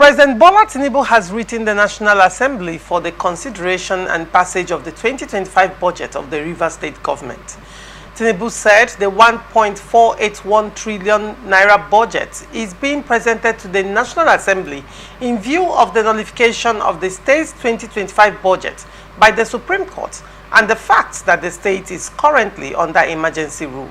President Bola Tinubu has written the National Assembly for the consideration and passage of the 2025 budget of the Rivers State government. Tinubu said the 1.481 trillion naira budget is being presented to the National Assembly in view of the nullification of the state's 2025 budget by the Supreme Court and the fact that the state is currently under emergency rule.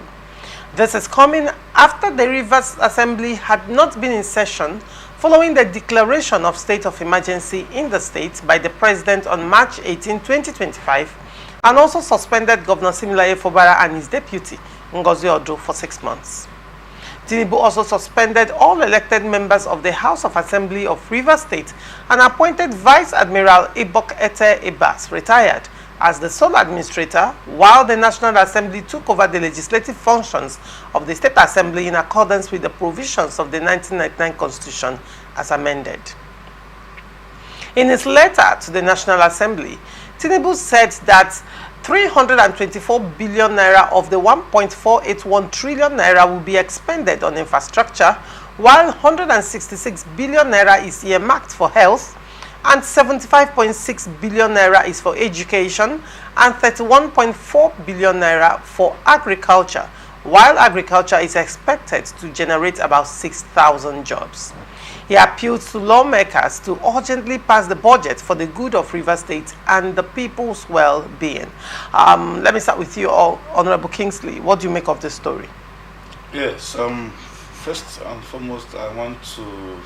This is coming after the Rivers Assembly had not been in session following the declaration of state of emergency in the state by the President on March 18, 2025, and also suspended Governor Similaye Fubara and his deputy, Ngozi Odo, for 6 months. Tinubu also suspended all elected members of the House of Assembly of Rivers State and appointed Vice Admiral Ibok Ete Ibas, retired, as the sole administrator, while the National Assembly took over the legislative functions of the State Assembly in accordance with the provisions of the 1999 Constitution as amended. In his letter to the National Assembly, Tinubu said that 324 billion naira of the 1.481 trillion naira will be expended on infrastructure, while 166 billion naira is earmarked for health, and 75.6 billion naira is for education, and 31.4 billion naira for agriculture, while agriculture is expected to generate about 6,000 jobs. He appealed to lawmakers to urgently pass the budget for the good of Rivers State and the people's well-being. Let me start with you, Honorable Kingsley. What do you make of this story? Yes, first and foremost, I want to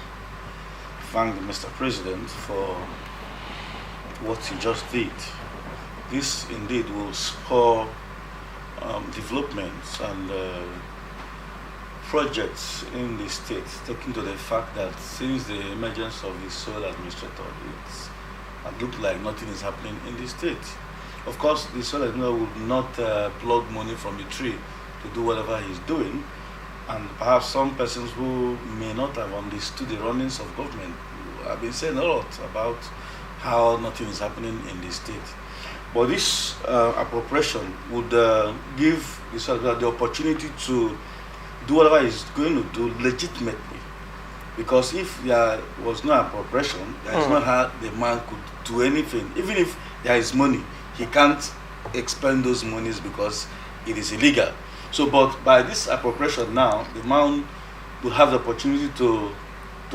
thank Mr. President for what he just did. This indeed will spur developments and projects in the state, taking to the fact that since the emergence of the sole administrator, it looks like nothing is happening in the state. Of course, the sole administrator would not plug money from the tree to do whatever he's doing, and perhaps some persons who may not have understood the runnings of government have been saying a lot about how nothing is happening in the state. But this appropriation would give the opportunity to do whatever he's going to do legitimately. Because if there was no appropriation, there is no how the man could do anything. Even if there is money, he can't expend those monies because it is illegal. So, but by this appropriation now, the man will have the opportunity to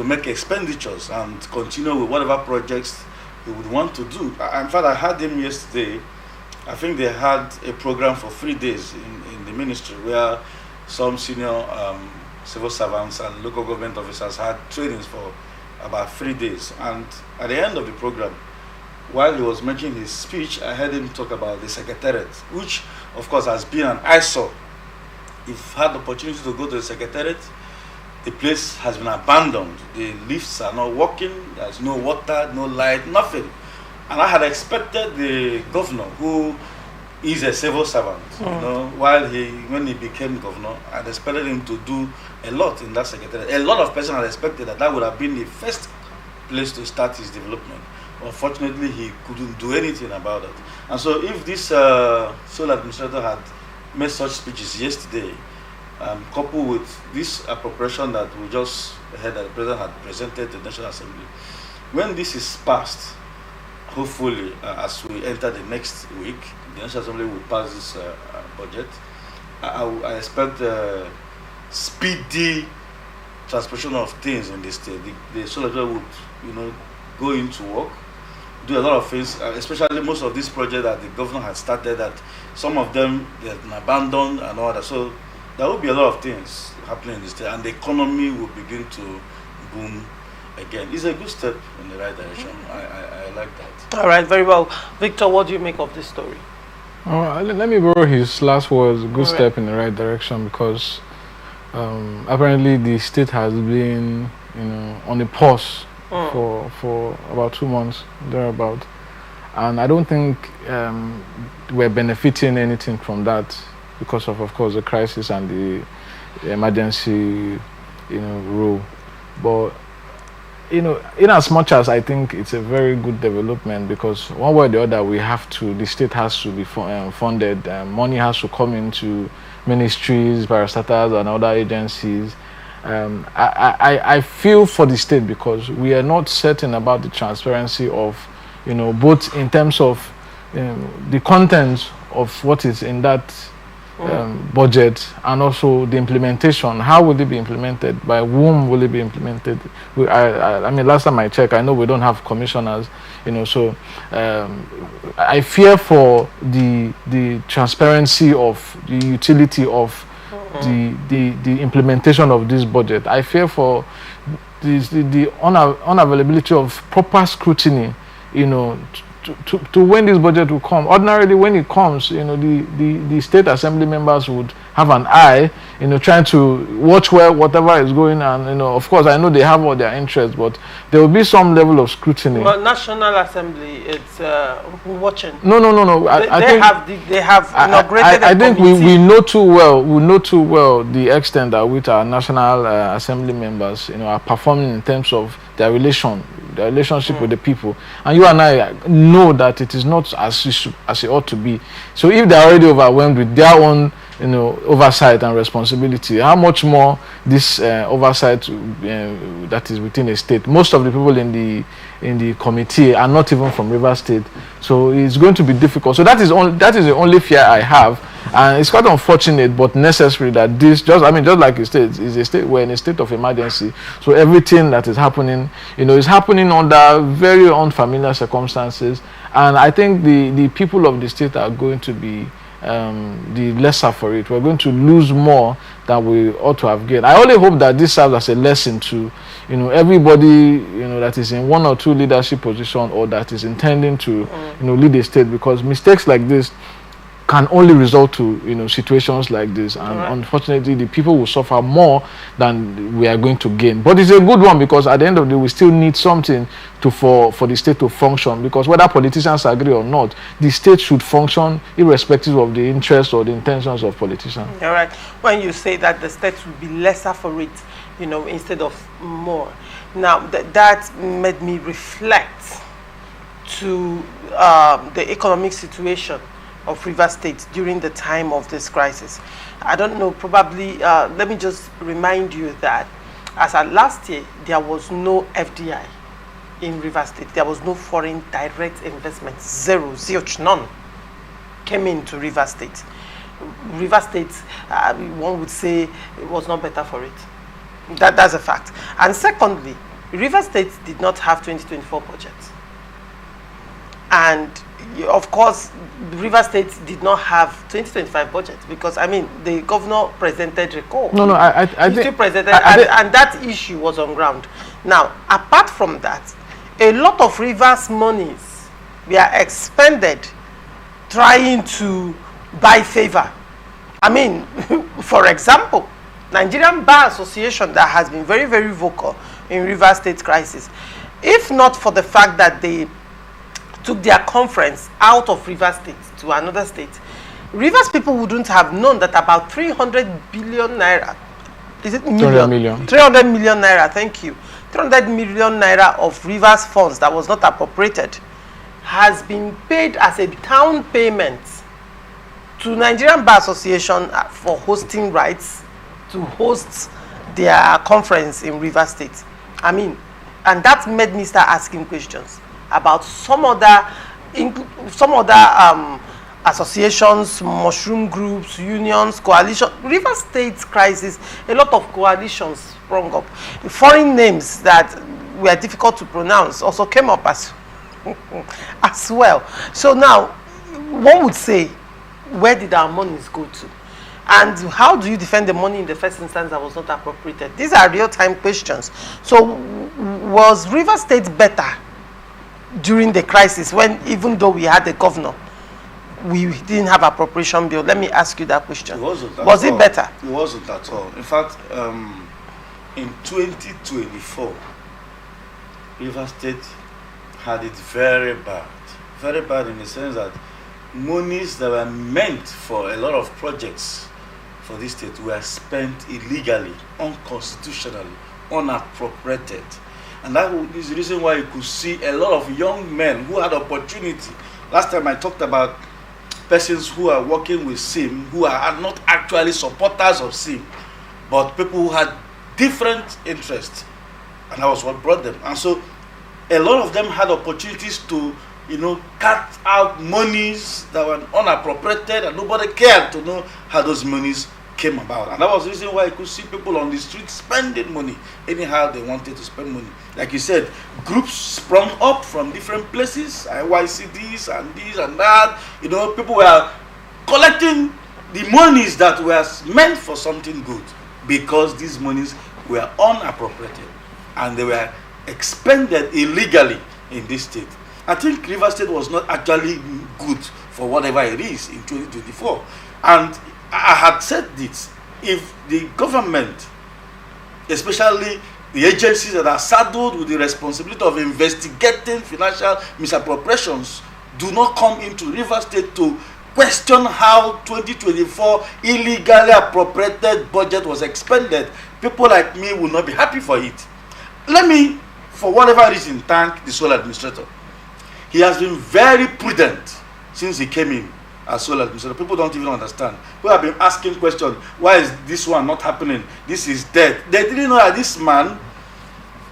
make expenditures and continue with whatever projects he would want to do. In fact, I had him yesterday. I think they had a program for 3 days in the ministry where some senior civil servants and local government officers had trainings for about 3 days. And at the end of the program, while he was making his speech, I heard him talk about the secretariat, which of course has been an eyesore. If you've had the opportunity to go to the secretariat, the place has been abandoned. The lifts are not working, there's no water, no light, nothing. And I had expected the governor, who is a civil servant, you know, when he became governor, I expected him to do a lot in that secretariat. A lot of persons had expected that would have been the first place to start his development. Unfortunately, he couldn't do anything about it. And so if this sole administrator had made such speeches yesterday, coupled with this appropriation that we just heard that the president had presented to the National Assembly, when this is passed, hopefully as we enter the next week, the National Assembly will pass this budget. I expect speedy transportation of things in the state. The soldier would, go into work, do a lot of things, especially most of these projects that the governor had started, that some of them they have been abandoned and all that. So there will be a lot of things happening in the state, and the economy will begin to boom again. It's a good step in the right direction. I like that. All right, very well. Victor, what do you make of this story? Let me borrow his last words, good step in the right direction, because apparently the state has been on a pause for about 2 months, thereabout. And I don't think we're benefiting anything from that because of course, the crisis and the emergency, rule. But in as much as I think it's a very good development, because one way or the other, the state has to be funded, money has to come into ministries, parastatals and other agencies. I feel for the state because we are not certain about the transparency of, both in terms of the content of what is in that budget and also the implementation. How will it be implemented? By whom will it be implemented? I mean, last time I checked, I know we don't have commissioners, so I fear for the transparency of the utility of the implementation of this budget. I fear for the unavailability of proper scrutiny, to when this budget will come. Ordinarily, when it comes, the state assembly members would have an eye, trying to watch where whatever is going on. Of course, I know they have all their interests, but there will be some level of scrutiny. But National Assembly, it's watching. No. They have inaugurated. I think we know too well. We know too well the extent at which our National Assembly members, are performing in terms of their relationship with the people, and you and I know that it is not as it ought to be. So if they are already overwhelmed with their own oversight and responsibility, how much more this oversight that is within a state? Most of the people in the committee are not even from Rivers State, so it's going to be difficult. So that is the only fear I have, and it's quite unfortunate but necessary that this just like you said, is a state, we're in a state of emergency. So everything that is happening, is happening under very unfamiliar circumstances, and I think the people of the state are going to be the lesser for it. We're going to lose more than we ought to have gained. I only hope that this serves as a lesson to everybody that is in one or two leadership position or that is intending to lead a state, because mistakes like this can only result to situations like this, and unfortunately the people will suffer more than we are going to gain. But it's a good one, because at the end of the day we still need something for the state to function, because whether politicians agree or not, the state should function irrespective of the interests or the intentions of politicians. All right. When you say that the state will be lesser for it, instead of more, now that made me reflect to the economic situation of Rivers State during the time of this crisis. I don't know, probably, let me just remind you that as at last year, there was no FDI in Rivers State. There was no foreign direct investment. Zero, zilch, none came into Rivers State. Rivers State, one would say, it was not better for it. That's a fact. And secondly, Rivers State did not have 2024 budget. And of course, Rivers State did not have 2025 budget, because the governor presented recall. I think still presented, and that issue was on ground. Now, apart from that, a lot of Rivers monies were expended trying to buy favor. For example, Nigerian Bar Association, that has been very, very vocal in Rivers State crisis, if not for the fact that they took their conference out of Rivers State to another state, Rivers people wouldn't have known that about 300 billion naira, is it million? 300 million naira, thank you. 300 million naira of Rivers funds that was not appropriated has been paid as a town payment to Nigerian Bar Association for hosting rights to host their conference in Rivers State. And that made me start asking questions about some other associations, mushroom groups, unions, coalition. River State crisis, a lot of coalitions sprung up. Foreign names that were difficult to pronounce also came up as well. So now, one would say, where did our monies go to? And how do you defend the money in the first instance that was not appropriated? These are real-time questions. So was River State better during the crisis, when even though we had a governor, we didn't have appropriation bill? Let me ask you that question. Was it better? It wasn't at all. In fact, in 2024, River State had it very bad. Very bad in the sense that monies that were meant for a lot of projects for this state were spent illegally, unconstitutionally, unappropriated. And that is the reason why you could see a lot of young men who had opportunity. Last time I talked about persons who are working with SIM, who are not actually supporters of SIM, but people who had different interests, and that was what brought them. And so a lot of them had opportunities to, cut out monies that were unappropriated, and nobody cared to know how those monies came about. And that was the reason why you could see people on the street spending money anyhow they wanted to spend money. Like you said, groups sprung up from different places, IYCDs and this and that. People were collecting the monies that were meant for something good, because these monies were unappropriated and they were expended illegally in this state. I think Rivers State was not actually good for whatever it is in 2024. And I had said this: if the government, especially the agencies that are saddled with the responsibility of investigating financial misappropriations, do not come into Rivers State to question how 2024 illegally appropriated budget was expended, people like me will not be happy for it. Let me, for whatever reason, thank the sole administrator. He has been very prudent since he came in as sole administrator. People don't even understand. People have been asking questions. Why is this one not happening? This is dead. They didn't know that this man,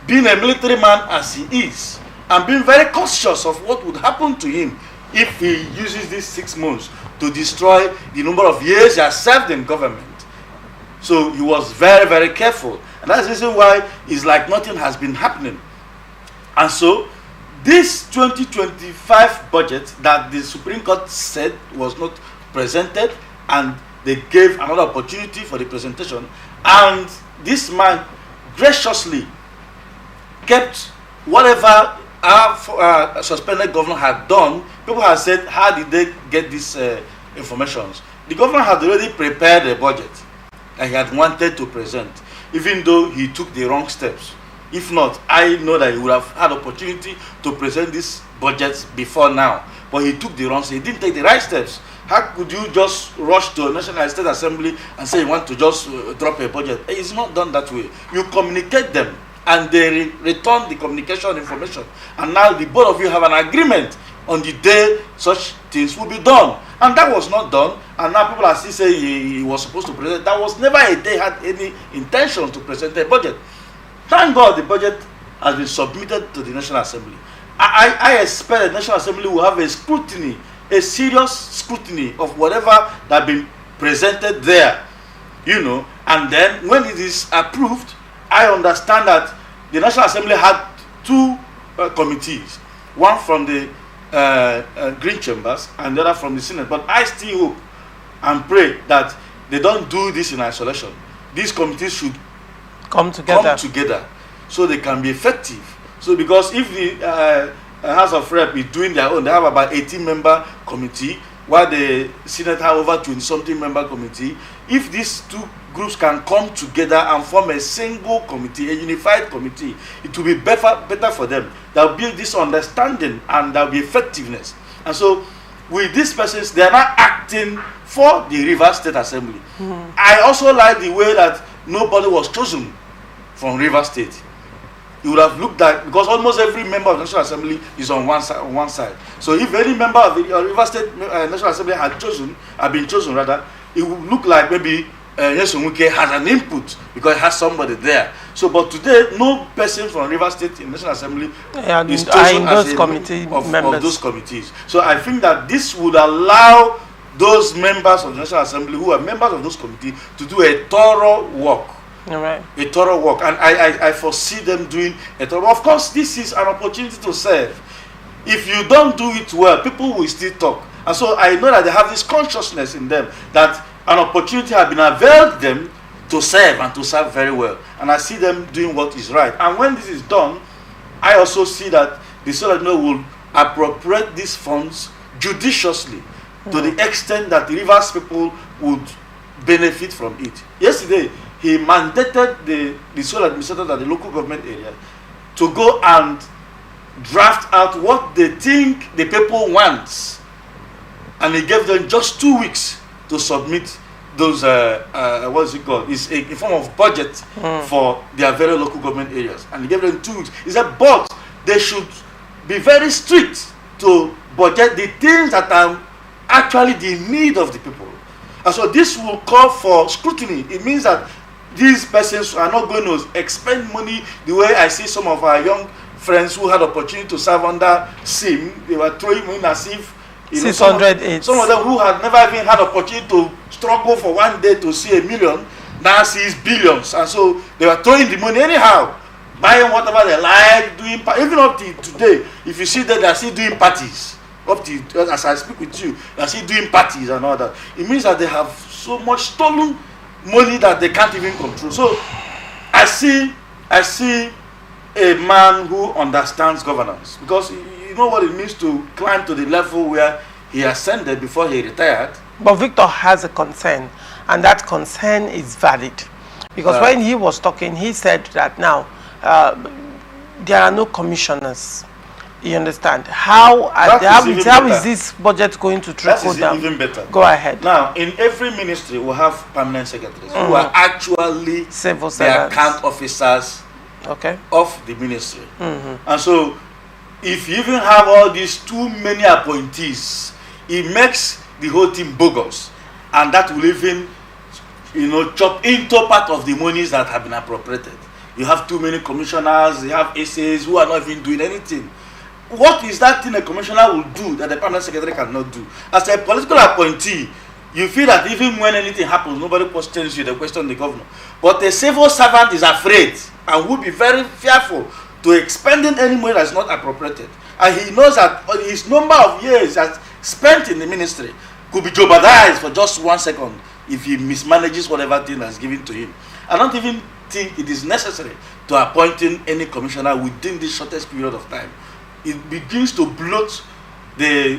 being a military man as he is, and being very cautious of what would happen to him if he uses these 6 months to destroy the number of years he has served in government. So he was very, very careful. And that's the reason why it's like nothing has been happening. And so this 2025 budget that the Supreme Court said was not presented, and they gave another opportunity for the presentation, and this man graciously kept whatever our suspended governor had done. People have said, how did they get these information? The governor had already prepared a budget that he had wanted to present, even though he took the wrong steps. If not, I know that he would have had opportunity to present this budget before now. But he took the wrong steps. He didn't take the right steps. How could you just rush to a National State Assembly and say you want to just drop a budget? It's not done that way. You communicate them, and they return the communication information. And now the both of you have an agreement on the day such things will be done. And that was not done. And now people are still saying he was supposed to present. That was never a day had any intention to present a budget. Thank God the budget has been submitted to the National Assembly. I expect the National Assembly will have a scrutiny, a serious scrutiny of whatever that has been presented there. And then when it is approved, I understand that the National Assembly had 2 committees, one from the Green Chambers and the other from the Senate. But I still hope and pray that they don't do this in isolation. These committees should come together so they can be effective. So because if the House of Rep is doing their own, they have about 18-member committee, while the Senate have over 20-something member committee. If these 2 groups can come together and form a single committee, a unified committee, it will be better for them. There will be this understanding and there will be effectiveness. And so with these persons, they are not acting for the Rivers State Assembly. I also like the way that nobody was chosen from Rivers State. You would have looked at, because almost every member of the National Assembly is on one side. So if any member of the Rivers State National Assembly had been chosen, it would look like maybe Yesumuke has an input because it has somebody there. So, but today, no person from Rivers State in the National Assembly is chosen as of those committees. So I think that this would allow those members of the National Assembly who are members of those committees to do a thorough work. All right. A thorough work. And I foresee them doing a thorough work. Of course, this is an opportunity to serve. If you don't do it well, people will still talk. And so I know that they have this consciousness in them that an opportunity has been availed them to serve and to serve very well. And I see them doing what is right. And when this is done, I also see that the Solidno will appropriate these funds judiciously to the extent that the Rivers people would benefit from it. Yesterday, he mandated the sole administrator at the local government area to go and draft out what they think the people wants. And he gave them just 2 weeks to submit those, what is it called? It's a form of budget for their very local government areas. And he gave them 2 weeks. He said, but they should be very strict to budget the things that are actually the need of the people. And so this will call for scrutiny. It means that these persons are not going to expend money the way I see some of our young friends who had opportunity to serve under SIM. They were throwing in as if 608. Some of them who had never even had opportunity to struggle for one day to see 1 million now sees billions, and so they were throwing the money anyhow, buying whatever they like, doing even up to today. If you see that they are still doing parties, up to as I speak with you, they are still doing parties and all that. It means that they have so much stolen money that they can't even control. So I see a man who understands governance, because you know what it means to climb to the level where he ascended before he retired. But Victor has a concern, and that concern is valid, because when he was talking, he said that now there are no commissioners. You understand? How is this budget going to trickle down? Even better. Go ahead. Now, in every ministry, we have permanent secretaries who are actually civil the servants, account officers of the ministry. And so, if you even have all these too many appointees, it makes the whole thing bogus, and that will even, chop into part of the monies that have been appropriated. You have too many commissioners, you have SAs who are not even doing anything. What is that thing a commissioner will do that the permanent secretary cannot do? As a political appointee, you feel that even when anything happens, nobody questions you, they question the governor. But a civil servant is afraid and will be very fearful to expending any money that is not appropriated. And he knows that his number of years that's spent in the ministry could be jeopardized for just 1 second if he mismanages whatever thing that's given to him. I don't even think it is necessary to appointing any commissioner within the shortest period of time. It begins to bloat the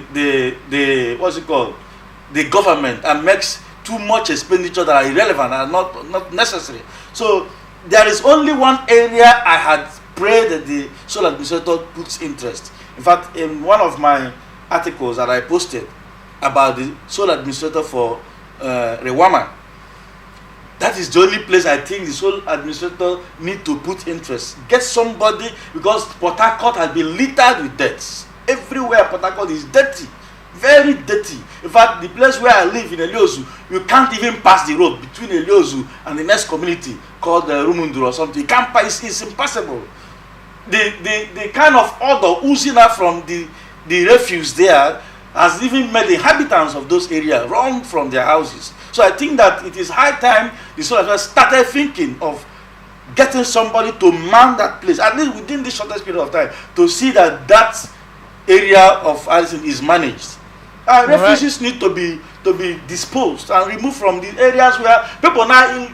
what's it called, the government, and makes too much expenditure that are irrelevant and not necessary. So there is only one area I had prayed that the sole administrator puts interest. In fact, in one of my articles that I posted about the sole administrator for Rewama, that is the only place I think the sole administrator need to put interest. Get somebody, because Port Harcourt has been littered with debts. Everywhere Port Harcourt is dirty, very dirty. In fact, the place where I live in Eliozu, you can't even pass the road between Eliozu and the next community called Rumundu or something. You can't pass, it's impossible. The kind of odor oozing out from the refuse there has even made the inhabitants of those areas run from their houses. So I think that it is high time the sole administrator started thinking of getting somebody to man that place, at least within the shortest period of time, to see that that area of Allison is managed. Refugees need to be disposed and removed from the areas where people now,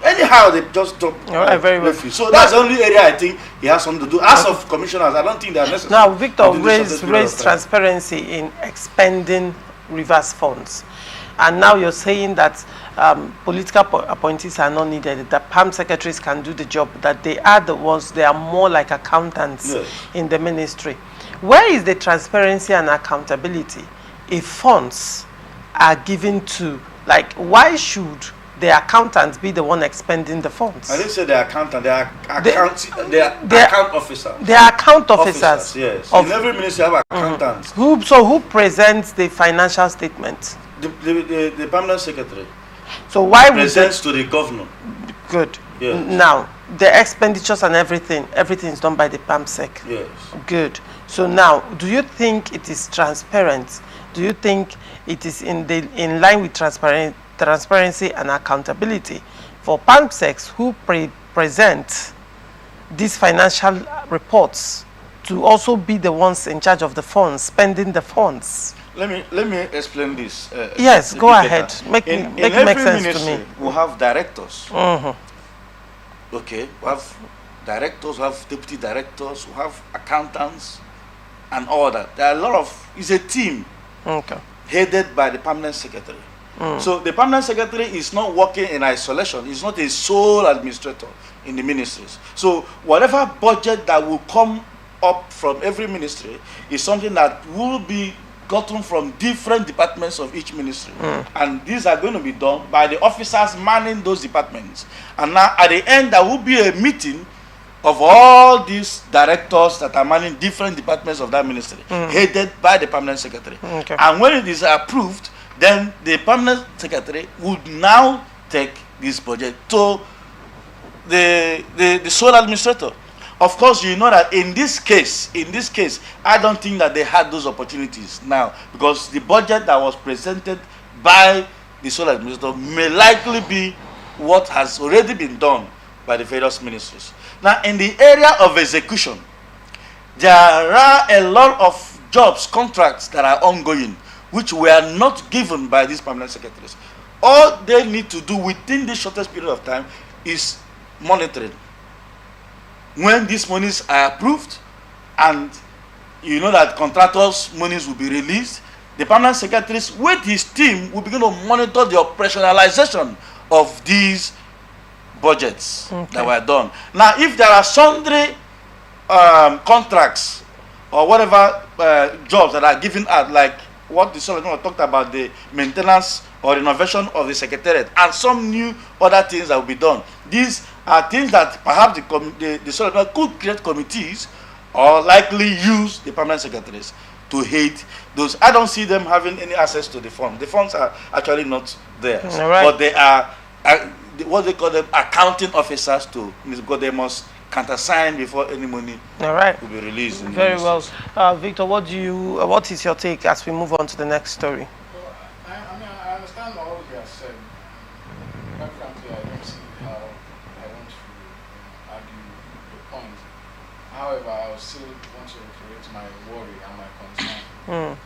anyhow they just drop refugees. So that's the only area I think he has something to do. As of commissioners, I don't think they are necessary. Now, Victor raised transparency in expending reverse funds. And now you're saying that political appointees are not needed, that PAM secretaries can do the job, that they are the ones, they are more like accountants in the ministry. Where is the transparency and accountability if funds are given to, why should the accountants be the one expending the funds? I didn't say the accountant, they are account officers. They are account officers. Yes. In every ministry have accountants. Who presents the financial statement? The permanent secretary. So why presents to the governor? Good. Yes. Now the expenditures and everything is done by the PAMSEC. Yes. Good. So now, do you think it is transparent? Do you think it is in line with transparency and accountability for PAMSECs who present these financial reports to also be the ones in charge of the funds, spending the funds? Let me explain this. Yes, go ahead. Make it make sense to me. We have directors. Okay, we have directors, we have deputy directors, we have accountants, and all that. There are a lot of. It's a team. Okay. Headed by the permanent secretary. So the permanent secretary is not working in isolation. He's not a sole administrator in the ministries. So whatever budget that will come up from every ministry is something that will be gotten from different departments of each ministry. And these are going to be done by the officers manning those departments. And now at the end there will be a meeting of all these directors that are manning different departments of that ministry, headed by the permanent secretary. Okay. And when it is approved, then the permanent secretary would now take this budget to the sole administrator. Of course, you know that in this case, I don't think that they had those opportunities now, because the budget that was presented by the sole administrator may likely be what has already been done by the various ministries. Now, in the area of execution, there are a lot of jobs, contracts that are ongoing, which were not given by these permanent secretaries. All they need to do within the shortest period of time is monitoring. When these monies are approved, and you know that contractors' monies will be released, the permanent secretaries with his team will begin to monitor the operationalization of these budgets that were done. Now, if there are sundry contracts or whatever jobs that are given out, like what the Solomon talked about, the maintenance or renovation of the secretariat, and some new other things that will be done. These are things that perhaps the Solomon could create committees or likely use the permanent secretaries to head those. I don't see them having any access to the funds. The funds are actually not there, but they are what they call them accounting officers to, because they must countersign before any money will be released. Very well. Victor, what is your take as we move on to the next story? I understand all you have said. Quite frankly, I don't see how I want to argue the point. However, I still want to reiterate my worry and my concern.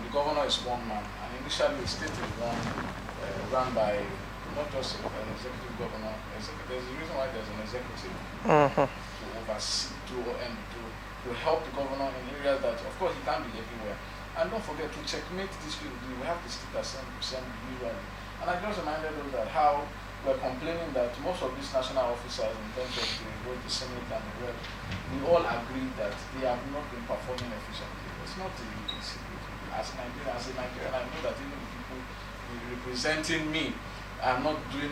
The governor is one man, and initially the state is run by not just an executive governor. There's a reason why there's an executive to oversee, to help the governor in areas that, of course, he can't be everywhere. And don't forget, to checkmate this people, we have the state assembly usually. And I just reminded them that how we're complaining that most of these national officers, in terms of the Senate and the rest, we all agree that they have not been performing efficiently. It's not as a Nigerian, I know that even the people representing me are not doing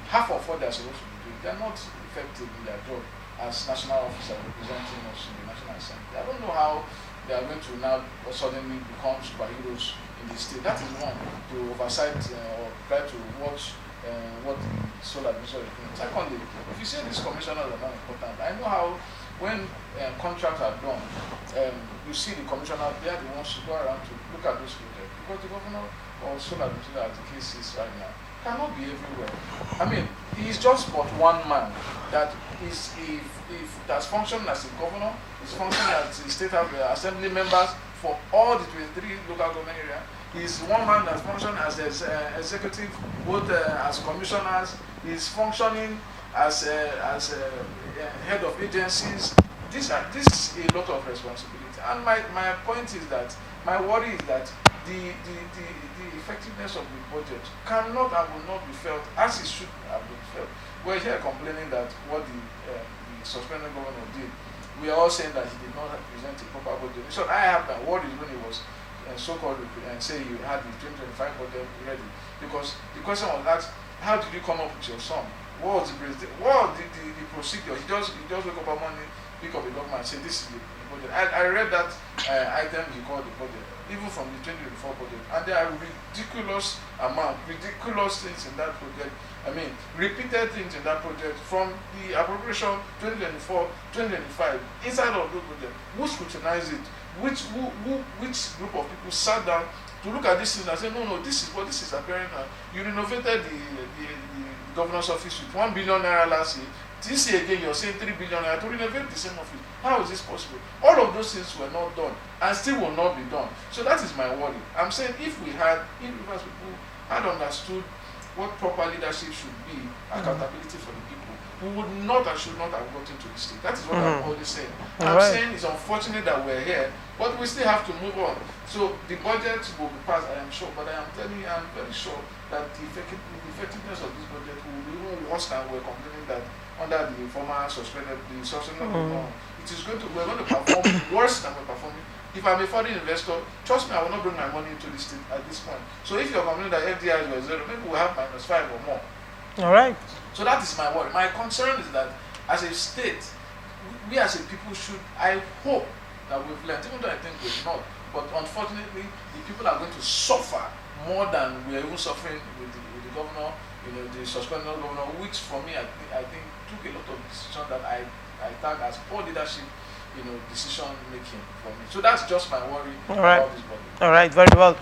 half of what they're supposed to be doing. They're not effective in their job as national officers representing us in the National Assembly. I don't know how they are going to now suddenly become superheroes in the state. That is one, to oversight or try to watch what the sole administrator is doing. Secondly, if you say these commissioners are not important, I know how when contracts are done, you see the commissioners, they are the ones to go around to look at those projects, because the governor or sole administrator, as the case is right now, cannot be everywhere. I mean, he's just but one man that is, if that's functioned as a governor, he's functioning as the state assembly members for all the 23 local government areas. He's one man that's functioning as executive, both as commissioners. He's functioning as head of agencies. This is a lot of responsibility. And my point is that, my worry is that the effectiveness of the budget cannot and will not be felt as it should have been felt. We're here complaining that what the suspended governor did, we are all saying that he did not present a proper budget. So I have my worries when he was so-called say you had the 2025 budget ready, because the question was asked, how did you come up with your sum? What was the procedure? He just wake up one morning, pick up a document and say this is the budget. I read that item he called the budget, even from the 2024 budget, and there are ridiculous things in that project. I mean, repeated things in that project from the appropriation 2024, 2025, inside of the budget. Who scrutinized it? Which group of people sat down to look at this thing and say, no, this is apparent now. You renovated the governor's office with 1 billion naira last year. This year again, you're saying 3 billion naira to renovate the same office. How is this possible? All of those things were not done and still will not be done. So that is my worry. I'm saying if Rivers people had understood what proper leadership should be, accountability for the people, we would not and should not have gotten to this state. That is what I'm always saying. I'm saying it's unfortunate that we're here, but we still have to move on. So the budget will be passed, I am sure, but I am telling you, I'm very sure that the effectiveness of this budget will be even worse than we're complaining that under the former suspended government. We're going to perform worse than we're performing. If I'm a foreign investor, trust me, I will not bring my money into the state at this point. So if you're complaining that FDIs were zero, maybe we'll have -5 or more. All right. So that is my worry. My concern is that as a state, we as a people should, I hope that we've learned, even though I think we've not, but unfortunately, the people are going to suffer more than we're even suffering with the governor the suspended governor, which for me, I think took a lot of decisions that I tag as poor leadership, decision making for me. So that's just my worry about this body. All right, very well.